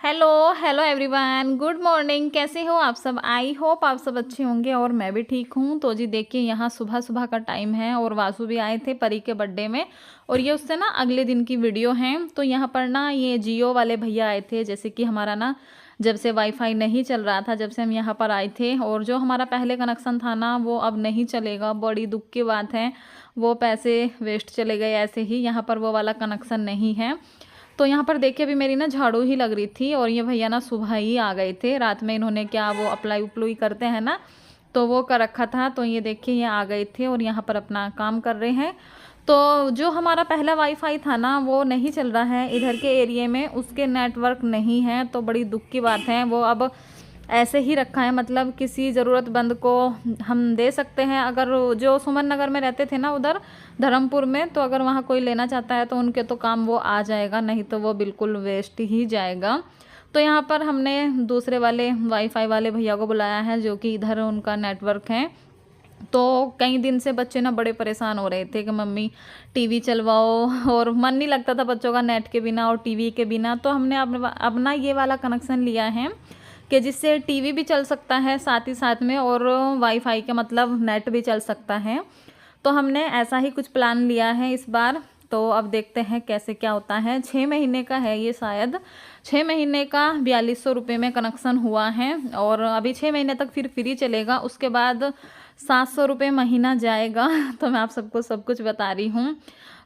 Hello hello everyone, good morning. कैसे हो आप सब? आई होप आप सब अच्छे होंगे और मैं भी ठीक हूँ। तो जी देखिए, यहाँ सुबह सुबह का टाइम है और वासु भी आए थे परी के बर्थडे में, और ये उससे ना अगले दिन की वीडियो है। तो यहाँ पर ना ये जियो वाले भैया आए थे। जैसे कि हमारा ना जब से वाईफाई नहीं चल रहा था, जब से हम यहाँ पर आए थे, और जो हमारा पहले कनेक्शन था ना वो अब नहीं चलेगा। बड़ी दुख की बात है, वो पैसे वेस्ट चले गए ऐसे ही। यहाँ पर वो वाला कनेक्शन नहीं है। तो यहाँ पर देखिए, अभी मेरी ना झाड़ू ही लग रही थी और ये भैया ना सुबह ही आ गए थे। रात में इन्होंने क्या वो अप्लाई उपलाई करते हैं ना, तो वो कर रखा था। तो ये देखिए, ये आ गए थे और यहाँ पर अपना काम कर रहे हैं। तो जो हमारा पहला वाईफाई था ना वो नहीं चल रहा है इधर के एरिया में, उसके नेटवर्क नहीं है। तो बड़ी दुख की बात है, वो अब ऐसे ही रखा है। मतलब किसी ज़रूरतमंद को हम दे सकते हैं। अगर जो सुमन नगर में रहते थे ना उधर धर्मपुर में, तो अगर वहाँ कोई लेना चाहता है तो उनके तो काम वो आ जाएगा, नहीं तो वो बिल्कुल वेस्ट ही जाएगा। तो यहाँ पर हमने दूसरे वाले वाईफाई वाले भैया को बुलाया है, जो कि इधर उनका नेटवर्क है। तो कई दिन से बच्चे ना बड़े परेशान हो रहे थे कि मम्मी टीवी चलवाओ, और मन नहीं लगता था बच्चों का नेट के बिना और टीवी के बिना। तो हमने अपना ये वाला कनेक्शन लिया है कि जिससे टीवी भी चल सकता है साथ ही साथ में, और वाईफाई का मतलब नेट भी चल सकता है। तो हमने ऐसा ही कुछ प्लान लिया है इस बार। तो अब देखते हैं कैसे क्या होता है। 6 महीने का है ये, शायद 6 महीने का 4200 रुपये में कनेक्शन हुआ है, और अभी 6 महीने तक फिर फ्री चलेगा। उसके बाद 700 रुपये महीना जाएगा। तो मैं आप सबको सब कुछ बता रही हूँ।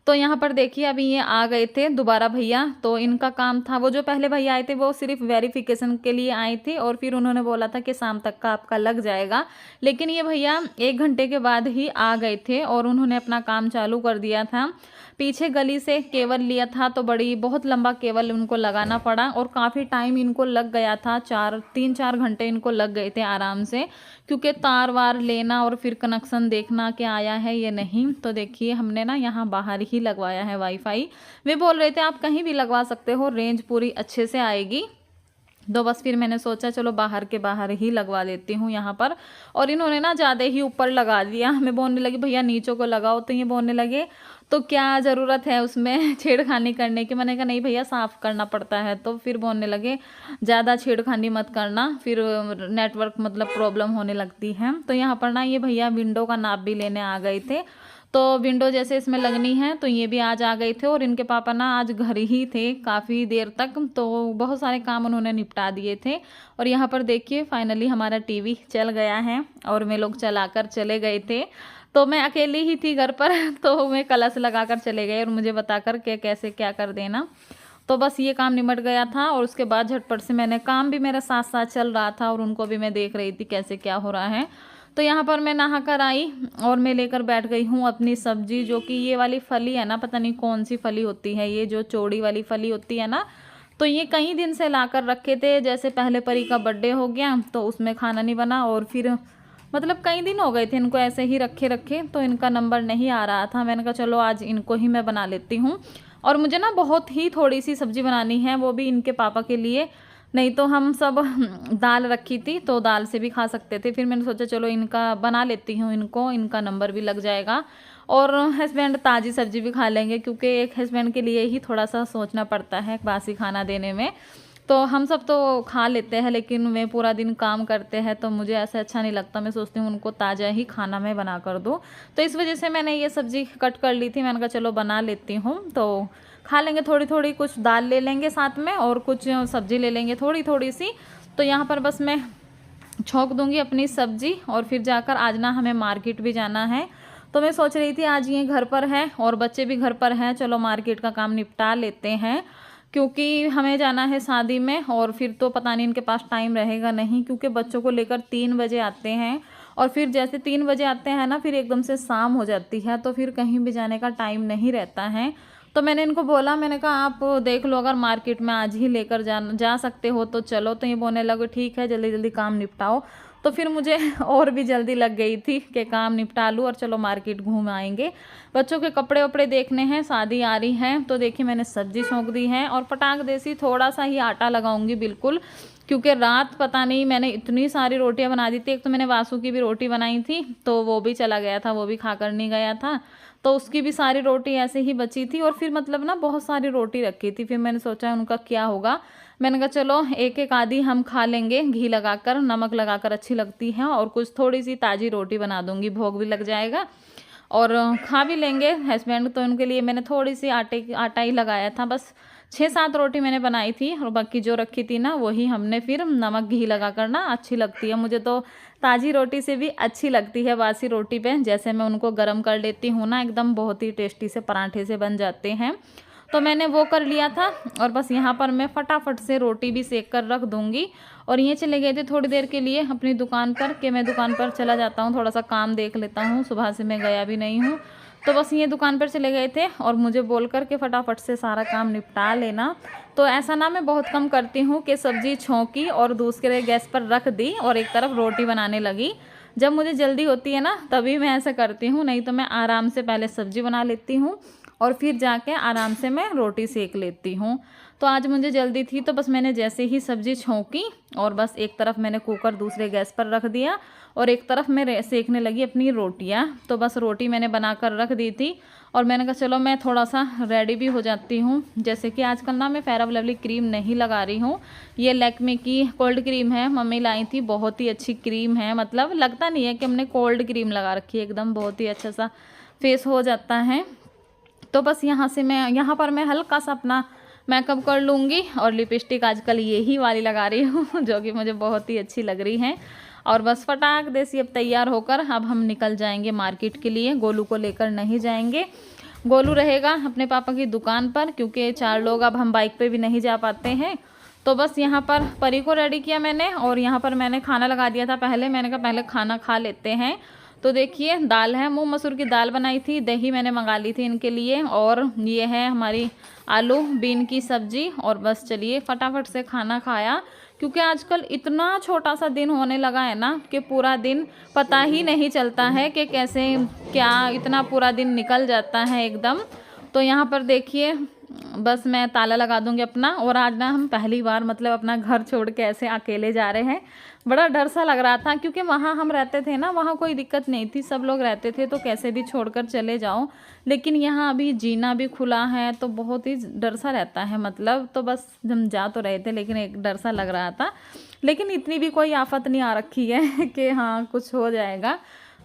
तो यहाँ पर देखिए, अभी ये आ गए थे दोबारा भैया। तो इनका काम था, वो जो पहले भैया आए थे वो सिर्फ वेरिफिकेशन के लिए आए थे, और फिर उन्होंने बोला था कि शाम तक का आपका लग जाएगा। लेकिन ये भैया 1 घंटे के बाद ही आ गए थे और उन्होंने अपना काम चालू कर दिया था। पीछे गली से केबल लिया था, तो बहुत लंबा केबल उनको लगाना पड़ा, और काफ़ी टाइम इनको लग गया था। 3-4 घंटे इनको लग गए थे आराम से, क्योंकि तार वार लेना और फिर कनेक्शन देखना कि आया है ये नहीं। तो देखिए, हमने ना यहाँ बाहर ही लगवाया है वाईफाई। वे बोल रहे थे आप कहीं भी लगवा सकते हो, रेंज पूरी अच्छे से आएगी। तो बस फिर मैंने सोचा चलो बाहर के बाहर ही लगवा देती हूँ यहाँ पर। और इन्होंने ना ज़्यादा ही ऊपर लगा दिया। मैं बोलने लगी भैया नीचों को लगाओ, तो ये बोलने लगे तो क्या ज़रूरत है उसमें छेड़खानी करने की। मैंने कहा नहीं भैया, साफ़ करना पड़ता है। तो फिर बोलने लगे ज़्यादा छेड़खानी मत करना, फिर नेटवर्क मतलब प्रॉब्लम होने लगती है। तो यहाँ पर ना ये भैया विंडो का नाप भी लेने आ गए थे। तो विंडो जैसे इसमें लगनी है, तो ये भी आज आ गए थे। और इनके पापा ना आज घर ही थे काफ़ी देर तक, तो बहुत सारे काम उन्होंने निपटा दिए थे। और यहाँ पर देखिए, फाइनली हमारा टीवी चल गया है, और वे लोग चलाकर चले गए थे। तो मैं अकेली ही थी घर पर। तो मैं कलश लगाकर चले गए और मुझे बताकर के कैसे क्या कर देना। तो बस ये काम निमट गया था, और उसके बाद झटपट से मैंने काम भी मेरा साथ साथ चल रहा था, और उनको भी मैं देख रही थी कैसे क्या हो रहा है। तो यहाँ पर मैं नहा कर आई और मैं लेकर बैठ गई हूँ अपनी सब्जी, जो कि ये वाली फली है ना, पता नहीं कौन सी फली होती है, ये जो चौड़ी वाली फली होती है ना। तो ये कई दिन से लाकर रखे थे। जैसे पहले परी का बर्थडे हो गया तो उसमें खाना नहीं बना, और फिर मतलब कई दिन हो गए थे इनको ऐसे ही रखे रखे, तो इनका नंबर नहीं आ रहा था। मैंने कहा चलो आज इनको ही मैं बना लेती हूँ। और मुझे ना बहुत ही थोड़ी सी सब्जी बनानी है, वो भी इनके पापा के लिए। नहीं तो हम सब दाल रखी थी, तो दाल से भी खा सकते थे। फिर मैंने सोचा चलो इनका बना लेती हूँ, इनको इनका नंबर भी लग जाएगा, और हस्बैंड ताज़ी सब्जी भी खा लेंगे, क्योंकि एक हस्बैंड के लिए ही थोड़ा सा सोचना पड़ता है बासी खाना देने में। तो हम सब तो खा लेते हैं, लेकिन वे पूरा दिन काम करते हैं, तो मुझे ऐसा अच्छा नहीं लगता। मैं सोचती हूँ उनको ताज़ा ही खाना मैं बना कर दूँ। तो इस वजह से मैंने ये सब्ज़ी कट कर ली थी। मैंने कहा चलो बना लेती हूँ, तो खा लेंगे। थोड़ी थोड़ी कुछ दाल ले लेंगे साथ में, और कुछ सब्ज़ी ले लेंगे थोड़ी थोड़ी सी। तो यहाँ पर बस मैं छोंक दूँगी अपनी सब्ज़ी, और फिर जाकर आज ना हमें मार्केट भी जाना है। तो मैं सोच रही थी आज ये घर पर है और बच्चे भी घर पर हैं, चलो मार्केट का काम निपटा लेते हैं, क्योंकि हमें जाना है शादी में। और फिर तो पता नहीं इनके पास टाइम रहेगा नहीं, क्योंकि बच्चों को लेकर 3 बजे आते हैं, और फिर जैसे 3 बजे आते हैं ना, फिर एकदम से शाम हो जाती है, तो फिर कहीं भी जाने का टाइम नहीं रहता है। तो मैंने इनको बोला, मैंने कहा आप देख लो अगर मार्केट में आज ही लेकर जा सकते हो तो चलो। तो ये बोलने लगे ठीक है, जल्दी जल्दी काम निपटाओ। तो फिर मुझे और भी जल्दी लग गई थी कि काम निपटा लूँ और चलो मार्केट घूम आएंगे। बच्चों के कपड़े वपड़े देखने हैं, शादी आ रही है। तो देखिए मैंने सब्जी छोंक दी है, और पटाख देसी थोड़ा सा ही आटा लगाऊंगी बिल्कुल, क्योंकि रात पता नहीं मैंने इतनी सारी रोटियां बना दी थी। एक तो मैंने वासु की भी रोटी बनाई थी, तो वो भी चला गया था, वो भी खाकर नहीं गया था, तो उसकी भी सारी रोटी ऐसे ही बची थी। और फिर मतलब ना बहुत सारी रोटी रखी थी, फिर मैंने सोचा उनका क्या होगा, मैंने कहा चलो एक एक आधी हम खा लेंगे, घी लगाकर नमक लगाकर अच्छी लगती है, और कुछ थोड़ी सी ताज़ी रोटी बना दूंगी, भोग भी लग जाएगा और खा भी लेंगे हस्बैंड। तो उनके लिए मैंने थोड़ी सी आटा ही लगाया था, बस 6-7 रोटी मैंने बनाई थी, और बाकी जो रखी थी ना वही हमने फिर नमक घी लगा कर ना, अच्छी लगती है मुझे तो ताज़ी रोटी से भी अच्छी लगती है बासी रोटी पे। जैसे मैं उनको गर्म कर लेती हूँ ना, एकदम बहुत ही टेस्टी से पराठे से बन जाते हैं। तो मैंने वो कर लिया था, और बस यहाँ पर मैं फटाफट से रोटी भी सेक कर रख दूँगी। और ये चले गए थे थोड़ी देर के लिए अपनी दुकान पर, कि मैं दुकान पर चला जाता हूँ, थोड़ा सा काम देख लेता हूँ, सुबह से मैं गया भी नहीं हूँ। तो बस ये दुकान पर चले गए थे, और मुझे बोल कर के फटाफट से सारा काम निपटा लेना। तो ऐसा ना मैं बहुत कम करती हूँ कि सब्ज़ी छौंकी और दूसरे गैस पर रख दी और एक तरफ रोटी बनाने लगी। जब मुझे जल्दी होती है ना तभी मैं ऐसा करती हूँ, नहीं तो मैं आराम से पहले सब्ज़ी बना लेती हूँ और फिर जाके आराम से मैं रोटी सेक लेती हूँ। तो आज मुझे जल्दी थी, तो बस मैंने जैसे ही सब्ज़ी छौंकी और बस एक तरफ मैंने कुकर दूसरे गैस पर रख दिया और एक तरफ मैं सेकने लगी अपनी रोटियाँ। तो बस रोटी मैंने बनाकर रख दी थी, और मैंने कहा चलो मैं थोड़ा सा रेडी भी हो जाती हूँ। जैसे कि आजकल ना मैं फेयर लवली क्रीम नहीं लगा रही हूँ, ये लैक्मे की कोल्ड क्रीम है, मम्मी लाई थी, बहुत ही अच्छी क्रीम है, मतलब लगता नहीं है कि हमने कोल्ड क्रीम लगा रखी है, एकदम बहुत ही अच्छा सा फेस हो जाता है। तो बस यहाँ पर मैं हल्का सा अपना मेकअप कर लूँगी, और लिपस्टिक आजकल यही वाली लगा रही हूँ जो कि मुझे बहुत ही अच्छी लग रही है। और बस फटाक देसी अब तैयार होकर अब हम निकल जाएंगे मार्केट के लिए। गोलू को लेकर नहीं जाएंगे, गोलू रहेगा अपने पापा की दुकान पर, क्योंकि 4 लोग अब हम बाइक पे भी नहीं जा पाते हैं। तो बस यहाँ पर परी को रेडी किया मैंने, और यहाँ पर मैंने खाना लगा दिया था पहले, मैंने कहा पहले खाना खा लेते हैं। तो देखिए दाल है, मूंग मसूर की दाल बनाई थी, दही मैंने मंगा ली थी इनके लिए, और ये है हमारी आलू बीन की सब्जी। और बस चलिए फटाफट से खाना खाया, क्योंकि आजकल इतना छोटा सा दिन होने लगा है ना कि पूरा दिन पता ही नहीं चलता है कि कैसे क्या इतना पूरा दिन निकल जाता है एकदम। तो यहाँ पर देखिए बस मैं ताला लगा दूंगी अपना, और आज ना हम पहली बार मतलब अपना घर छोड़ के ऐसे अकेले जा रहे हैं। बड़ा डर सा लग रहा था, क्योंकि वहाँ हम रहते थे ना, वहाँ कोई दिक्कत नहीं थी, सब लोग रहते थे तो कैसे भी छोड़कर चले जाओ। लेकिन यहाँ अभी जीना भी खुला है तो बहुत ही डर सा रहता है, मतलब तो बस हम जा तो रहे थे लेकिन एक डर सा लग रहा था। लेकिन इतनी भी कोई आफत नहीं आ रखी है कि हाँ कुछ हो जाएगा।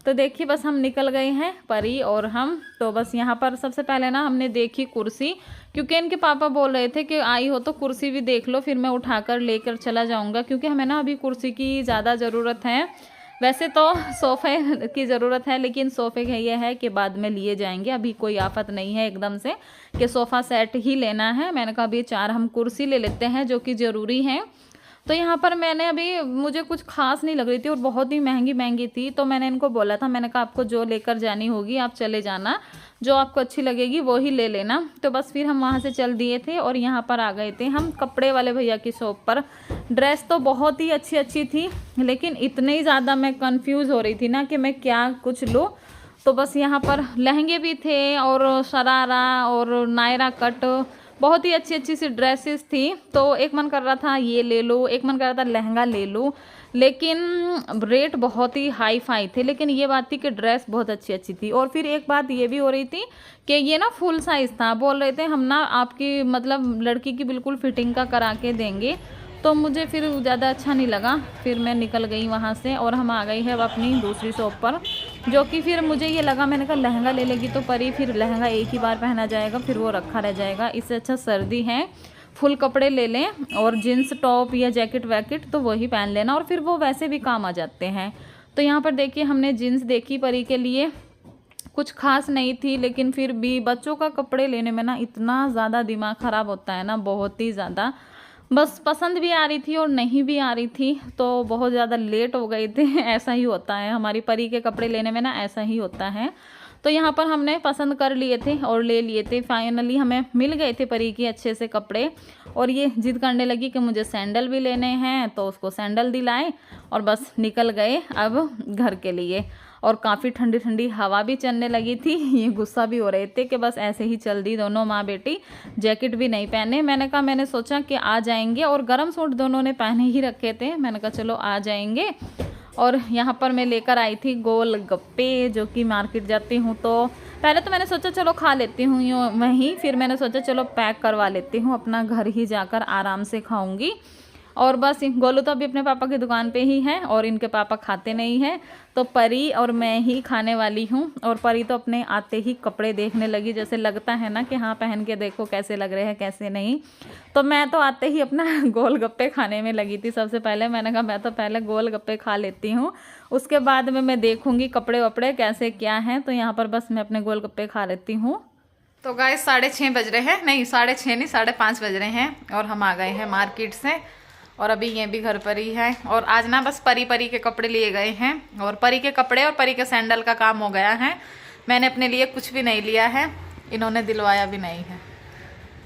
तो देखिए बस हम निकल गए हैं परी और हम। तो बस यहाँ पर सबसे पहले ना हमने देखी कुर्सी, क्योंकि इनके पापा बोल रहे थे कि आई हो तो कुर्सी भी देख लो, फिर मैं उठाकर लेकर चला जाऊँगा, क्योंकि हमें ना अभी कुर्सी की ज़्यादा ज़रूरत है। वैसे तो सोफ़े की ज़रूरत है, लेकिन सोफ़े का ये है कि बाद में लिए जाएंगे, अभी कोई आफत नहीं है एकदम से कि सोफ़ा सेट ही लेना है। मैंने कहा अभी 4 हम कुर्सी ले लेते हैं जो कि ज़रूरी है। तो यहाँ पर मैंने अभी मुझे कुछ खास नहीं लग रही थी और बहुत ही महंगी थी, तो मैंने इनको बोला था, मैंने कहा आपको जो लेकर जानी होगी आप चले जाना, जो आपको अच्छी लगेगी वो ही ले लेना। तो बस फिर हम वहाँ से चल दिए थे और यहाँ पर आ गए थे हम कपड़े वाले भैया की शॉप पर। ड्रेस तो बहुत ही अच्छी थी, लेकिन इतने ही ज़्यादा मैं कंफ्यूज हो रही थी ना कि मैं क्या कुछ लूँ। तो बस यहाँ पर लहंगे भी थे और शरारा और नायरा कट, बहुत ही अच्छी सी ड्रेसेस थी। तो एक मन कर रहा था ये ले लो, एक मन कर रहा था लहंगा ले लूँ, लेकिन रेट बहुत ही हाई फाई थे। लेकिन ये बात थी कि ड्रेस बहुत अच्छी थी। और फिर एक बात ये भी हो रही थी कि ये ना फुल साइज़ था, बोल रहे थे हम ना आपकी मतलब लड़की की बिल्कुल फिटिंग का करा के देंगे। तो मुझे फिर ज़्यादा अच्छा नहीं लगा, फिर मैं निकल गई वहाँ से और हम आ गई है अब अपनी दूसरी शॉप पर, जो कि फिर मुझे ये लगा, मैंने कहा लहंगा ले लेगी तो परी फिर लहंगा एक ही बार पहना जाएगा, फिर वो रखा रह जाएगा, इससे अच्छा सर्दी है फुल कपड़े ले लें और जीन्स टॉप या जैकेट वैकेट तो वही पहन लेना, और फिर वो वैसे भी काम आ जाते हैं। तो यहाँ पर देखिए हमने जीन्स देखी परी के लिए, कुछ खास नहीं थी, लेकिन फिर भी बच्चों का कपड़े लेने में ना इतना ज़्यादा दिमाग ख़राब होता है ना, बहुत ही ज़्यादा। बस पसंद भी आ रही थी और नहीं भी आ रही थी, तो बहुत ज़्यादा लेट हो गए थे ऐसा ही होता है हमारी परी के कपड़े लेने में ना, ऐसा ही होता है। तो यहाँ पर हमने पसंद कर लिए थे और ले लिए थे, फाइनली हमें मिल गए थे परी के अच्छे से कपड़े। और ये जिद करने लगी कि मुझे सैंडल भी लेने हैं, तो उसको सैंडल दिलाए और बस निकल गए अब घर के लिए। और काफ़ी ठंडी हवा भी चलने लगी थी, ये गुस्सा भी हो रहे थे कि बस ऐसे ही चल दी दोनों माँ बेटी, जैकेट भी नहीं पहने। मैंने सोचा कि आ जाएंगे, और गर्म सूट दोनों ने पहने ही रखे थे, मैंने कहा चलो आ जाएंगे। और यहाँ पर मैं लेकर आई थी गोल गप्पे, जो कि मार्केट जाती हूँ तो पहले तो मैंने सोचा चलो खा लेती हूँ यूँ वहीं, फिर मैंने सोचा चलो पैक करवा लेती हूँ, अपना घर ही जाकर आराम से खाऊंगी। और बस गोलू तो अभी अपने पापा की दुकान पे ही है और इनके पापा खाते नहीं हैं, तो परी और मैं ही खाने वाली हूँ। और परी तो अपने आते ही कपड़े देखने लगी, जैसे लगता है ना कि हाँ पहन के देखो कैसे लग रहे हैं कैसे नहीं। तो मैं तो आते ही अपना गोलगप्पे खाने में लगी थी सबसे पहले। मैंने कहा मैं तो पहले गोलगप्पे खा लेती हूँ, उसके बाद में मैं देखूँगी कपड़े वपड़े कैसे क्या हैं। तो यहाँ पर बस मैं अपने गोलगप्पे खा लेती हूँ। तो गाइस 6:30 बज रहे हैं, नहीं 6:30 नहीं 5:30 बज रहे हैं और हम आ गए हैं मार्केट से। और अभी ये भी घर पर ही है। और आज ना बस परी के कपड़े लिए गए हैं, और परी के कपड़े और परी के सैंडल का काम हो गया है। मैंने अपने लिए कुछ भी नहीं लिया है, इन्होंने दिलवाया भी नहीं है।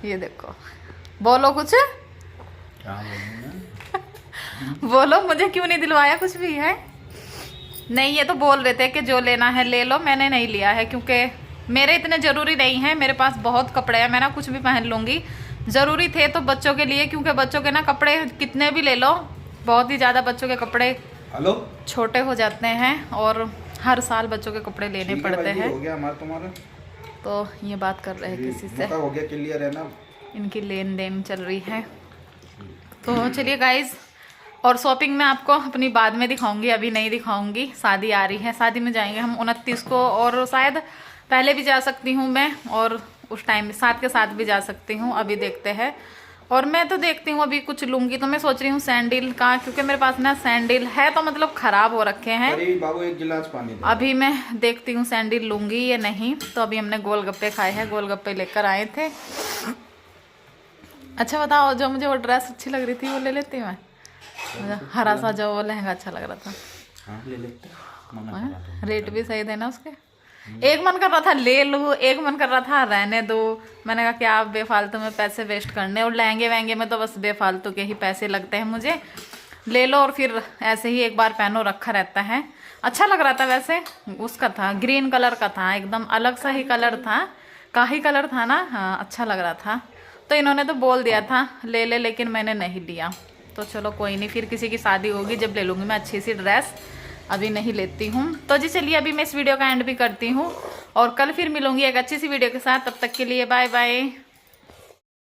ये देखो, बोलो कुछ। बोलो, मुझे क्यों नहीं दिलवाया कुछ भी है? नहीं, ये तो बोल रहे थे कि जो लेना है ले लो, मैंने नहीं लिया है क्योंकि मेरे इतने ज़रूरी नहीं है, मेरे पास बहुत कपड़े हैं, मैं ना कुछ भी पहन लूँगी। ज़रूरी थे तो बच्चों के लिए, क्योंकि बच्चों के ना कपड़े कितने भी ले लो बहुत ही ज़्यादा बच्चों के कपड़े छोटे हो जाते हैं और हर साल बच्चों के कपड़े लेने पड़ते हैं। हो गया हमारा तुम्हारा। तो ये बात कर रहे हैं किसी से, हो गया क्लियर है ना, इनकी लेन देन चल रही है। तो चलिए गाइज, और शॉपिंग में आपको अपनी बाद में दिखाऊंगी, अभी नहीं दिखाऊंगी। शादी आ रही है, शादी में जाएंगे हम 29 को, और शायद पहले भी जा सकती हूँ मैं, और उस टाइम में साथ के साथ भी जा सकती हूँ, अभी देखते हैं। और मैं तो देखती हूँ अभी कुछ लूंगी, तो मैं सोच रही हूँ सैंडल का, क्योंकि मेरे पास ना सैंडल है तो मतलब खराब हो रखे हैं। अरे बाबू एक गिलास पानी दे। अभी मैं देखती हूँ सैंडल लूंगी या नहीं। तो अभी हमने गोलगप्पे खाए हैं, गोलगप्पे लेकर आए थे। अच्छा बताओ, जो मुझे वो ड्रेस अच्छी लग रही थी वो ले लेती मैं, हरा सा जो वो लहंगा अच्छा लग रहा था। हाँ, ले लेते। रेट भी सही देना उसके। एक मन कर रहा था ले लूँ, एक मन कर रहा था रहने दो। मैंने कहा क्या बेफालतू में पैसे वेस्ट करने, और लहंगे वहंगे में तो बस बेफालतू के ही पैसे लगते हैं मुझे। ले लो और फिर ऐसे ही एक बार पहनो, रखा रहता है। अच्छा लग रहा था वैसे, उसका था ग्रीन कलर का था, एकदम अलग सा ही कलर था, काही कलर था ना। हाँ अच्छा लग रहा था। तो इन्होंने तो बोल दिया था ले ले, लेकिन मैंने नहीं लिया। तो चलो कोई नहीं, फिर किसी की शादी होगी जब ले लूँगी मैं अच्छी सी ड्रेस, अभी नहीं लेती हूँ। तो जी चलिए, अभी मैं इस वीडियो का एंड भी करती हूँ और कल फिर मिलूंगी एक अच्छी सी वीडियो के साथ। तब तक के लिए बाय बाय।